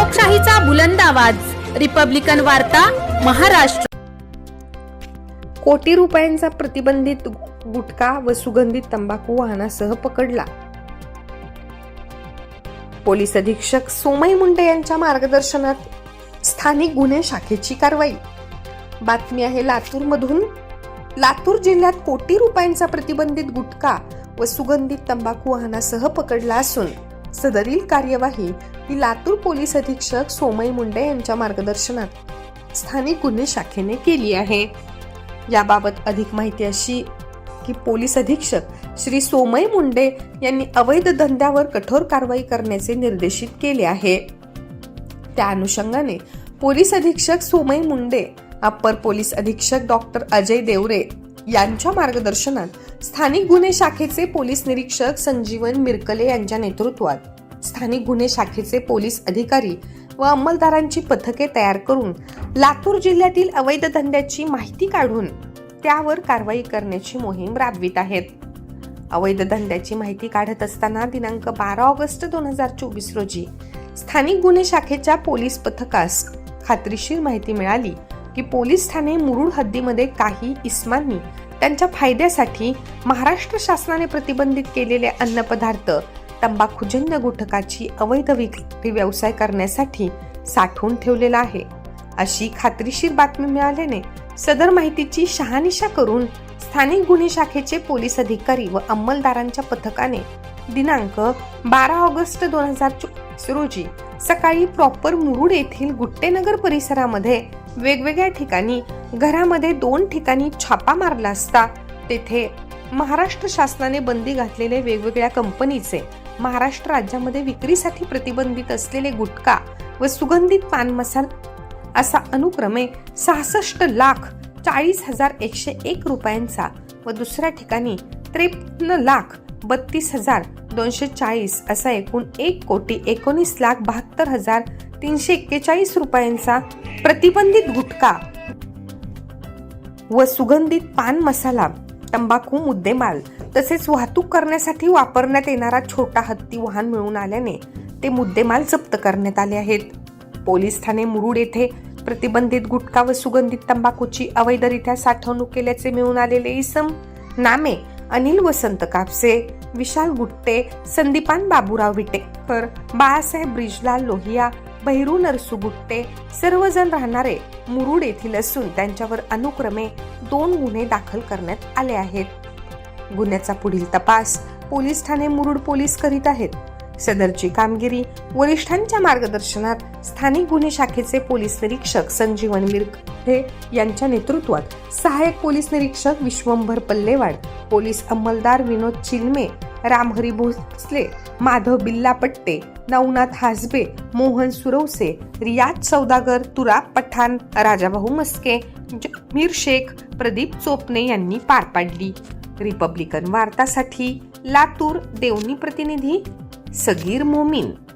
लोकशाहीचा बुलंद आवाज, रिपब्लिकन वार्ता, महाराष्ट्र। कोटी रुपयांचा प्रतिबंधित गुटखा व सुगंधित तंबाखू वाहनासह पकडला। पोलीस अधीक्षक सोमय मुंडे यांच्या मार्गदर्शनात स्थानिक गुन्हे शाखेची कारवाई। बातमी आहे लातूरमधून। लातूर जिल्ह्यात कोटी रुपयांचा प्रतिबंधित गुटखा व सुगंधित तंबाखू वाहनासह पकडला असून सदरील कार्यवाही ही लातूर पोलीस अधीक्षक सोमय मुंडे यांच्या मार्गदर्शनात स्थानिक गुन्हे शाखेने केली आहे। याबाबत अधिक माहिती अशी की पोलीस अधीक्षक श्री सोमय मुंडे यांनी अवैध धंद्यावर कठोर कारवाई करण्याचे निर्देशित केले आहे। त्या अनुषंगाने पोलीस अधीक्षक सोमय मुंडे, अप्पर पोलीस अधीक्षक डॉक्टर अजय देवरे यांच्या मार्गदर्शनात स्थानिक गुन्हे शाखेचे पोलीस निरीक्षक संजीवन मिरकले यांच्या नेतृत्वात स्थानिक गुन्हे शाखेचे पोलीस अधिकारी व अंमलदारांची पथके तयार करून लातूर जिल्ह्यातील अवैध धंद्याची माहिती काढून त्यावर कारवाई करण्याची मोहीम राबवित आहेत। अवैध धंद्याची माहिती काढत असताना दिनांक 12 ऑगस्ट 2024 रोजी स्थानिक गुन्हे शाखेच्या पोलीस पथकास खात्रीशीर माहिती मिळाली की पोलीस ठाणे मुरुड हद्दीमध्ये काही इस्मांनी त्यांच्या फायद्यासाठी महाराष्ट्र शासनाने प्रतिबंधित केलेले अन्नपदार्थ तंबाखूजन्य गुटखाची अवैध विक्री व्यवसाय करण्यासाठी साठवून ठेवलेला आहे अशी खात्रीशीर बातमी मिळाल्याने सदर माहितीची शहानिशा करून स्थानिक गुन्हे शाखेचे पोलीस अधिकारी व अंमलदारांच्या पथकाने दिनांक 12 ऑगस्ट 2024 रोजी सकाळी प्रॉपर मुरुड येथील गुट्टेनगर परिसरामध्ये वेगवेगळ्या ठिकाणी घरामध्ये 2 ठिकाणी छापा मारला असता तेथे महाराष्ट्र शासनाने बंदी घातलेले वेगवेगळ्या कंपनीचे महाराष्ट्र राज्यामध्ये विक्रीसाठी प्रतिबंधित असलेले गुटखा व सुगंधित पान मसाला असा अनुक्रमे 66,40,101 रुपयांचा व दुसऱ्या ठिकाणी 53,32,240 असा एकूण 1,19,72,341 रुपयांचा प्रतिबंधित गुटखा व सुगंधित पान मसाला, तंबाखू मुद्देमाल तसेच वाहतूक करण्यासाठी वापरण्यात येणारा छोटा हत्ती वाहन मिळून आल्याने ते मुद्देमाल जप्त करण्यात आले आहेत। पोलीस ठाणे मुरुड येथे प्रतिबंधित गुटखा व सुगंधित तंबाखूची अवैधरित्या साठवणूक केल्याचे मिळून आलेले इसम नामे अनिल वसंत कापसे, विशाल गुट्टे, संदीपान बाबूराव विटेकर, बाळासाहेब ब्रिजलाल लोहिया, भैरू नरसू गुट्टे सर्वजण राहणारे मुरुड येथील असून त्यांच्यावर अनुक्रमे 2 गुन्हे दाखल करण्यात आले आहेत। गुन्ह्याचा पुढील तपास पोलीस ठाणे मुरुड पोलीस करीत आहेत। सदरची कामगिरी वरिष्ठांच्या मार्गदर्शनात स्थानिक गुन्हे शाखेचे पोलीस निरीक्षक संजीवन मिरकले यांच्या नेतृत्वात सहाय्यक पोलीस निरीक्षक विश्वंभर पल्लेवाड, पोलीस अंमलदार विनोद चिलमे, रामहरी भोसले, माधव बिल्लापट्टे, नवनाथ हासबे, मोहन सुरवसे, रियाज सौदागर, तुराब पठाण, राजाभाऊ मस्के, जमीर शेख, प्रदीप चोपणे यांनी पार पाडली। रिपब्लिकन वार्तासाठी लातूर देवणी प्रतिनिधी सगीर मोमीन।